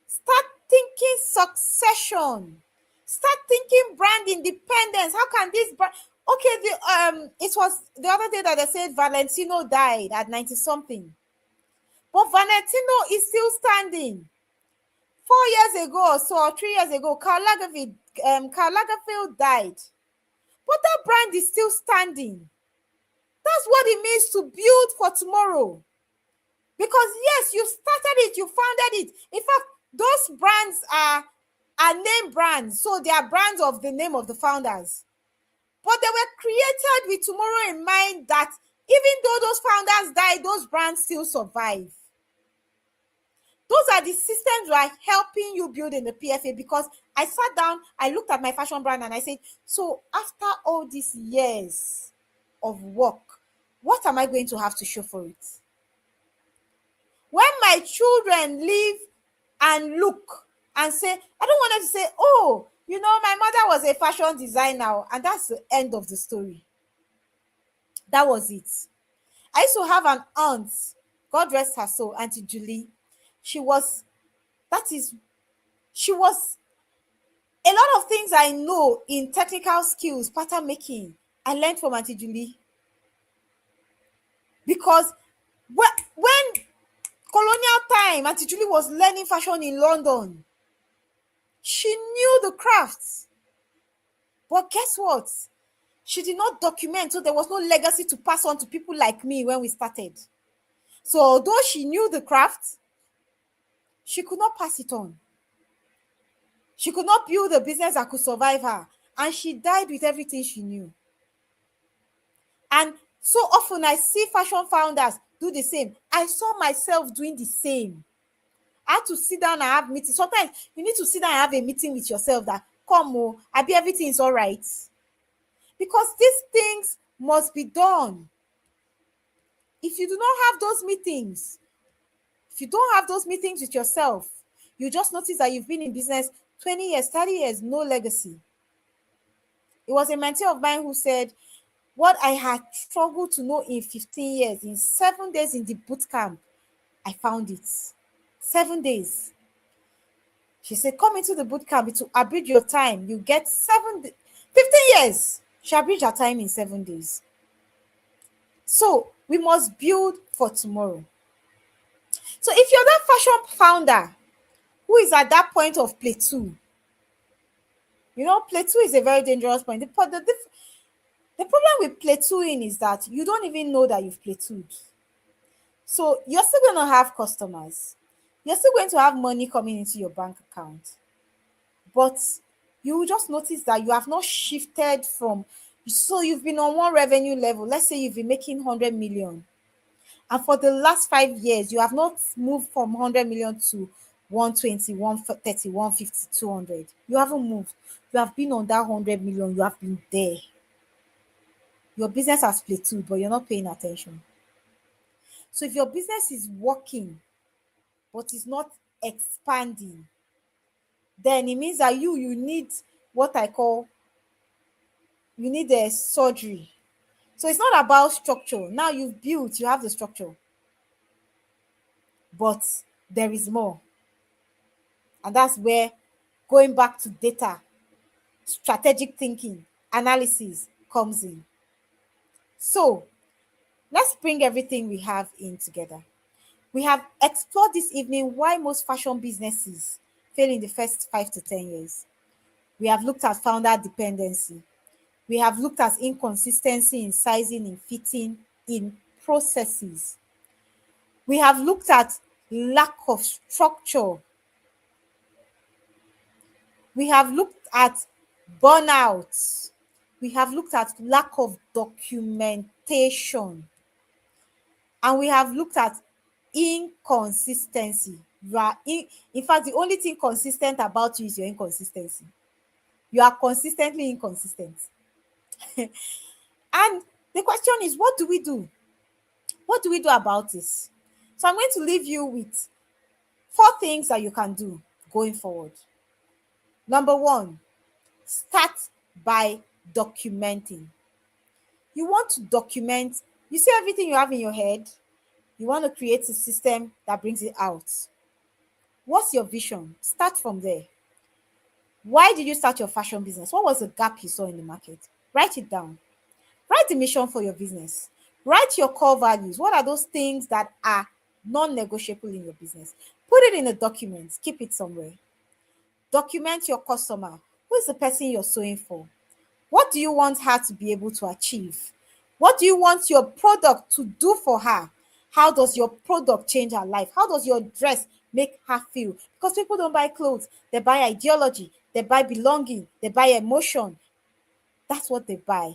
Start thinking succession. Start thinking brand independence. How can this brand? Okay, it was the other day that they said Valentino died at 90 something. But Valentino is still standing. 4 years ago or so, or 3 years ago, Karl Lagerfeld died. But that brand is still standing. That's what it means to build for tomorrow. Because yes, you started it, you founded it. In fact, those brands are name brands. So they are brands of the name of the founders. But they were created with tomorrow in mind, that even though those founders died, those brands still survive. Those are the systems that are helping you build in the PFA, because I sat down, I looked at my fashion brand and I said, so after all these years of work, what am I going to have to show for it? When my children live and look and say, I don't want them to say, oh, you know, my mother was a fashion designer, and that's the end of the story. That was it. I used to have an aunt, God rest her soul, Auntie Julie. She was a lot of things I know in technical skills, pattern making, I learned from Auntie Julie. Because when colonial time, Auntie Julie was learning fashion in London, she knew the crafts. But guess what? She did not document, so there was no legacy to pass on to people like me when we started. So although she knew the craft, she could not pass it on. She could not build a business that could survive her. And she died with everything she knew. And so often I see fashion founders do the same. I saw myself doing the same. I had to sit down and have meetings. Sometimes you need to sit down and have a meeting with yourself that, come on, everything is all right. Because these things must be done. If you do not have those meetings, if you don't have those meetings with yourself, you just notice that you've been in business 20 years, 30 years, no legacy. It was a mentor of mine who said, what I had struggled to know in 15 years, in 7 days in the boot camp, I found it. 7 days. She said, come into the boot camp to abridge your time. You get 15 years. She abridged her time in 7 days. So we must build for tomorrow. So if you're that fashion founder who is at that point of plateau, plateau is a very dangerous point. The problem with plateauing is that you don't even know that you've plateaued. So you're still going to have customers. You're still going to have money coming into your bank account. But you will just notice that you have not shifted from, so you've been on one revenue level. Let's say you've been making 100 million. And for the last 5 years, you have not moved from 100 million to 120, 130, 150, 200. You haven't moved. You have been on that 100 million. You have been there. Your business has plateaued, but you're not paying attention. So if your business is working, but it's not expanding, then it means that you need what I call, you need a surgery. So it's not about structure. Now you've built, you have the structure. But there is more. And that's where going back to data, strategic thinking, analysis comes in. So let's bring everything we have in together. We have explored this evening why most fashion businesses fail in the first 5 to 10 years. We have looked at founder dependency. We have looked at inconsistency in sizing, in fitting, in processes. We have looked at lack of structure. We have looked at burnout. We have looked at lack of documentation. And we have looked at inconsistency. In fact, the only thing consistent about you is your inconsistency. You are consistently inconsistent. And the question is, what do we do? What do we do about this? So I'm going to leave you with 4 things that you can do going forward. Number 1, start by documenting. You want to document. You see everything you have in your head. You want to create a system that brings it out. What's your vision? Start from there. Why did you start your fashion business? What was the gap you saw in the market? Write it down. Write the mission for your business. Write your core values. What are those things that are non-negotiable in your business? Put it in a document. Keep it somewhere. Document your customer. Who is the person you're sewing for? What do you want her to be able to achieve? What do you want your product to do for her? How does your product change her life? How does your dress make her feel? Because people don't buy clothes. They buy ideology. They buy belonging. They buy emotion. That's what they buy.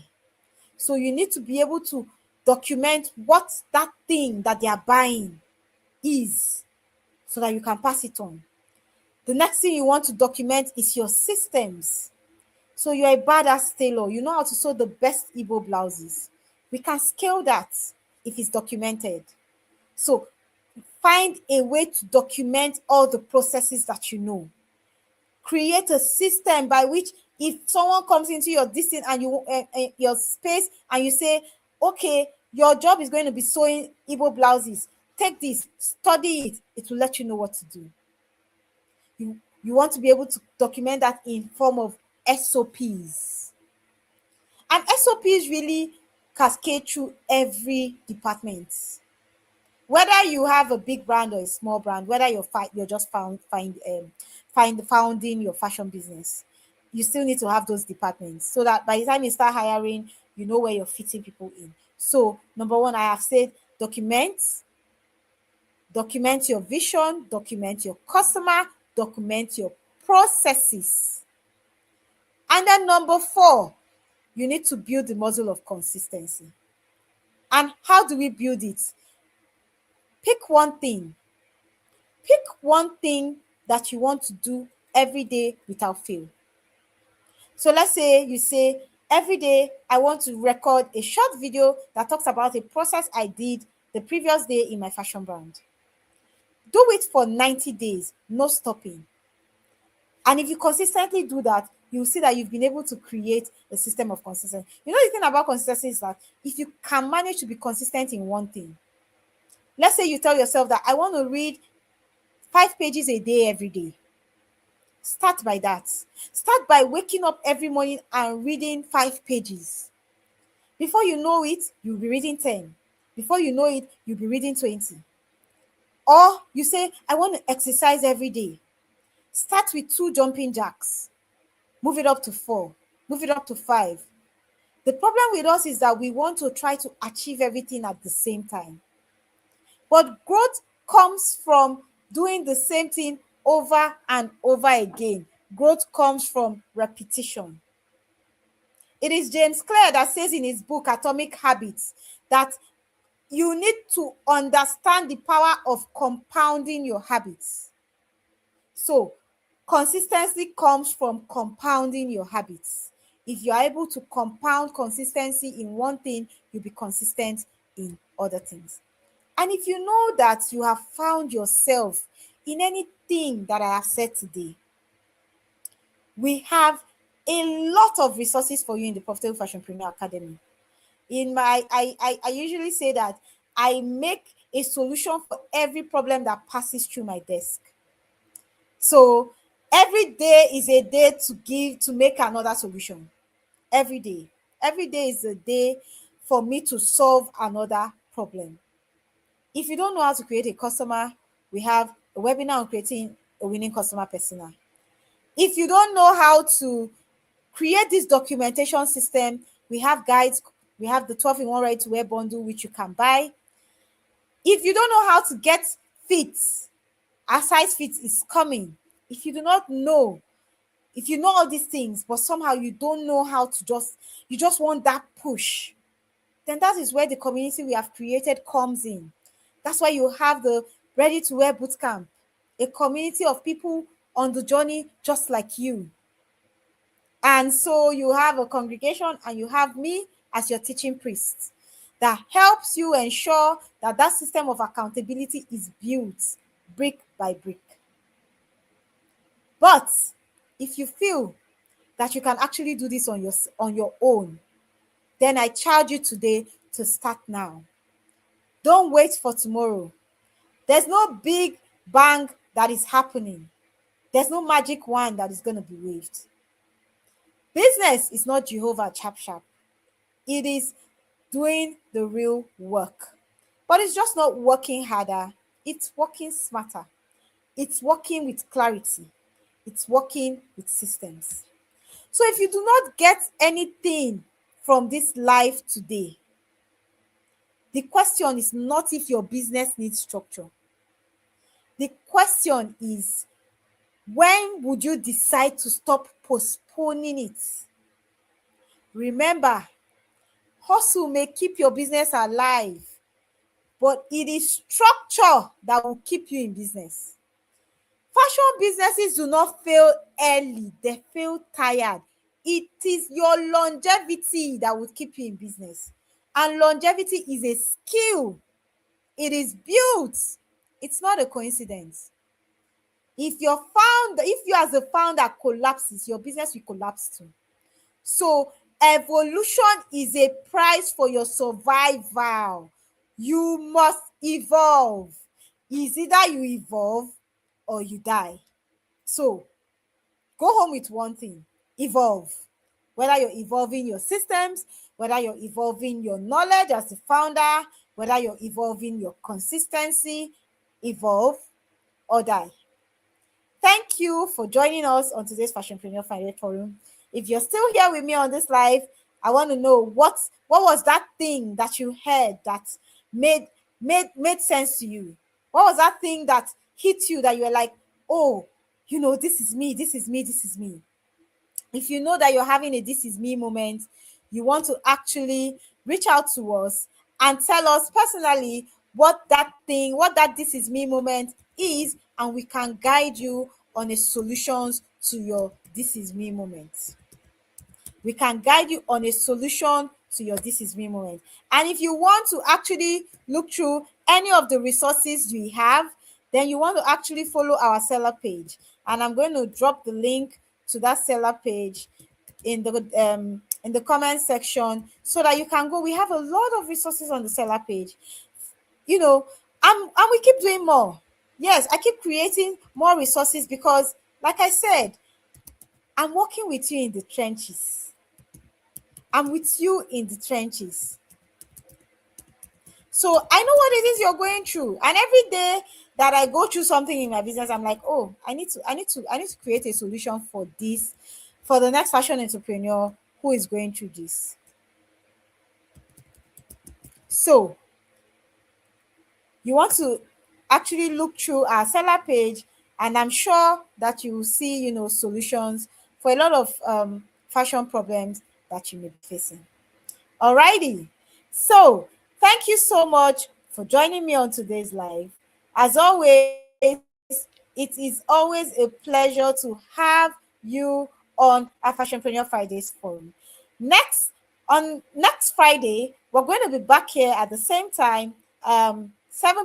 So you need to be able to document what that thing that they are buying is so that you can pass it on. The next thing you want to document is your systems. So you're a badass tailor. You know how to sew the best Igbo blouses. We can scale that if it's documented. So find a way to document all the processes that you know. Create a system by which if someone comes into your distance and you your space and you say, okay, your job is going to be sewing Igbo blouses. Take this, study it. It will let you know what to do. You want to be able to document that in form of SOPs. And SOPs really cascade through every department. Whether you have a big brand or a small brand, whether you're just founding your fashion business, you still need to have those departments so that by the time you start hiring, you know where you're fitting people in. So number 1, I have said document your vision, document your customer, document your processes. And then number 4, you need to build the muscle of consistency. And how do we build it? Pick one thing. Pick one thing that you want to do every day without fail. So let's say you say, every day I want to record a short video that talks about a process I did the previous day in my fashion brand. Do it for 90 days, no stopping. And if you consistently do that, you'll see that you've been able to create a system of consistency. You know, the thing about consistency is that if you can manage to be consistent in one thing, let's say you tell yourself that I want to read 5 pages a day every day. Start by that. Start by waking up every morning and reading 5 pages. Before you know it, you'll be reading 10. Before you know it, you'll be reading 20. Or you say, I want to exercise every day. Start with 2 jumping jacks. Move it up to 4. Move it up to 5. The problem with us is that we want to try to achieve everything at the same time. But growth comes from doing the same thing over and over again. Growth comes from repetition. It is James Clear that says in his book, Atomic Habits, that you need to understand the power of compounding your habits. So, consistency comes from compounding your habits. If you are able to compound consistency in one thing, you'll be consistent in other things. And if you know that you have found yourself in anything that I have said today, we have a lot of resources for you in the Profitable Fashionpreneur Academy. I usually say that I make a solution for every problem that passes through my desk. So every day is a day to make another solution. Every day is a day for me to solve another problem. If you don't know how to create a customer, we have a webinar on creating a winning customer persona. If you don't know how to create this documentation system, we have guides. We have the 12-in-1 ready-to-wear bundle, which you can buy. If you don't know how to get fit, a size fit is coming. If you do not know, if you know all these things, but somehow you don't know how to you just want that push, then that is where the community we have created comes in. That's why you have the Ready-to-Wear Bootcamp, a community of people on the journey just like you. And so you have a congregation and you have me as your teaching priest that helps you ensure that that system of accountability is built brick by brick. But if you feel that you can actually do this on your own, then I charge you today to start now. Don't wait for tomorrow. There's no big bang that is happening. There's no magic wand that is going to be waved. Business is not Jehovah chap. It is doing the real work. But it's just not working harder. It's working smarter. It's working with clarity. It's working with systems. So if you do not get anything from this life today, the question is not if your business needs structure. The question is, when would you decide to stop postponing it? Remember, hustle may keep your business alive, but it is structure that will keep you in business. Fashion businesses do not fail early, they fail tired. It is your longevity that will keep you in business. And longevity is a skill. It is built. It's not a coincidence. If you as a founder collapses, your business will collapse too. So evolution is a price for your survival. You must evolve. It's either you evolve or you die. So go home with one thing: evolve. Whether you're evolving your systems, whether you're evolving your knowledge as a founder, whether you're evolving your consistency, evolve or die. Thank you for joining us on today's Fashionpreneurs Friday Forum. If you're still here with me on this live, I want to know what was that thing that you heard that made sense to you? What was that thing that hit you that you were like, oh, this is me, this is me, this is me? If you know that you're having a this is me moment, you want to actually reach out to us and tell us personally what that this is me moment is, and we can guide you on a solutions to your this is me moment. We can guide you on a solution to your this is me moment. And if you want to actually look through any of the resources we have, then you want to actually follow our seller page. And I'm going to drop the link to that seller page in the comment section so that you can go. We have a lot of resources on the seller page, and we keep doing more. Yes, I keep creating more resources because, like I said, I'm working with you in the trenches. I'm with you in the trenches. So I know what it is you're going through. And every day that I go through something in my business, I'm like, oh, I need to create a solution for this, for the next fashion entrepreneur who is going through this. So you want to actually look through our seller page, and I'm sure that you will see, solutions for a lot of fashion problems that you may be facing. Alrighty. So thank you so much for joining me on today's live. As always, it is always a pleasure to have you on our Fashionpreneurs Friday Forum. Next Friday, we're going to be back here at the same time, 7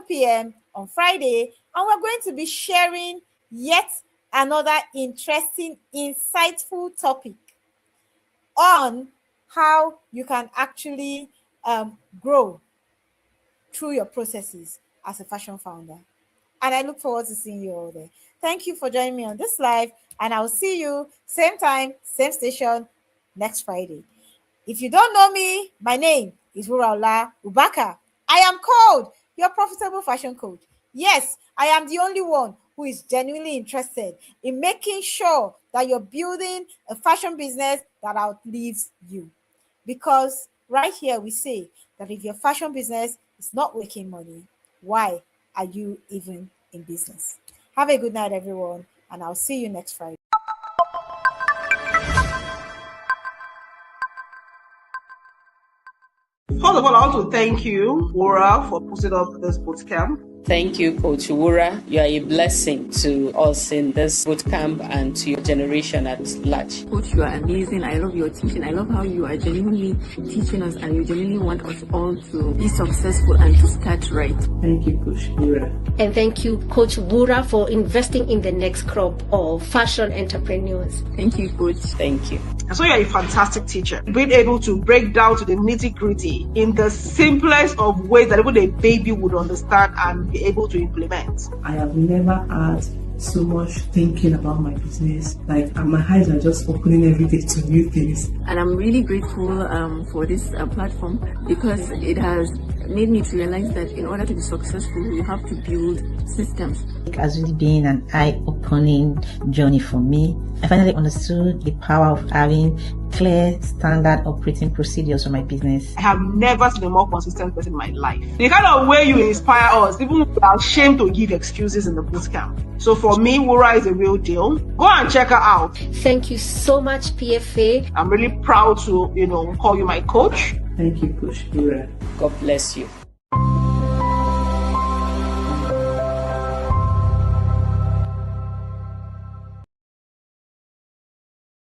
p.m. on Friday, and we're going to be sharing yet another interesting, insightful topic on how you can actually grow through your processes as a fashion founder. And I look forward to seeing you all there. Thank you for joining me on this live, and I will see you same time, same station next Friday. If you don't know me, my name is Wuraola Ubaka. I am called your profitable fashion coach. Yes, I am the only one who is genuinely interested in making sure that you're building a fashion business that outlives you. Because right here we say that if your fashion business is not making money, why are you even in business? Have a good night, everyone, and I'll see you next Friday. First of all, I want to thank you, Wura, for putting up this bootcamp. Thank you, Coach Wura. You are a blessing to us in this bootcamp and to your generation at large. Coach, you are amazing. I love your teaching. I love how you are genuinely teaching us, and you genuinely want us all to be successful and to start right. Thank you, Coach Wura. And thank you, Coach Wura, for investing in the next crop of fashion entrepreneurs. Thank you, Coach. Thank you. And so you're a fantastic teacher, being able to break down to the nitty-gritty in the simplest of ways that even a baby would understand and be able to implement. I have never had so much thinking about my business. Like, and my eyes are just opening every day to new things. And I'm really grateful for this platform, because it has made me to realize that in order to be successful, you have to build systems. It has really been an eye-opening journey for me. I finally understood the power of having clear standard operating procedures for my business. I have never seen a more consistent person in my life. The kind of way you inspire us, even if we are ashamed to give excuses in the bootcamp. So for me, Wura is a real deal. Go and check her out. Thank you so much, PFA. I'm really proud to, call you my coach. Thank you, Coach Wura. God bless you.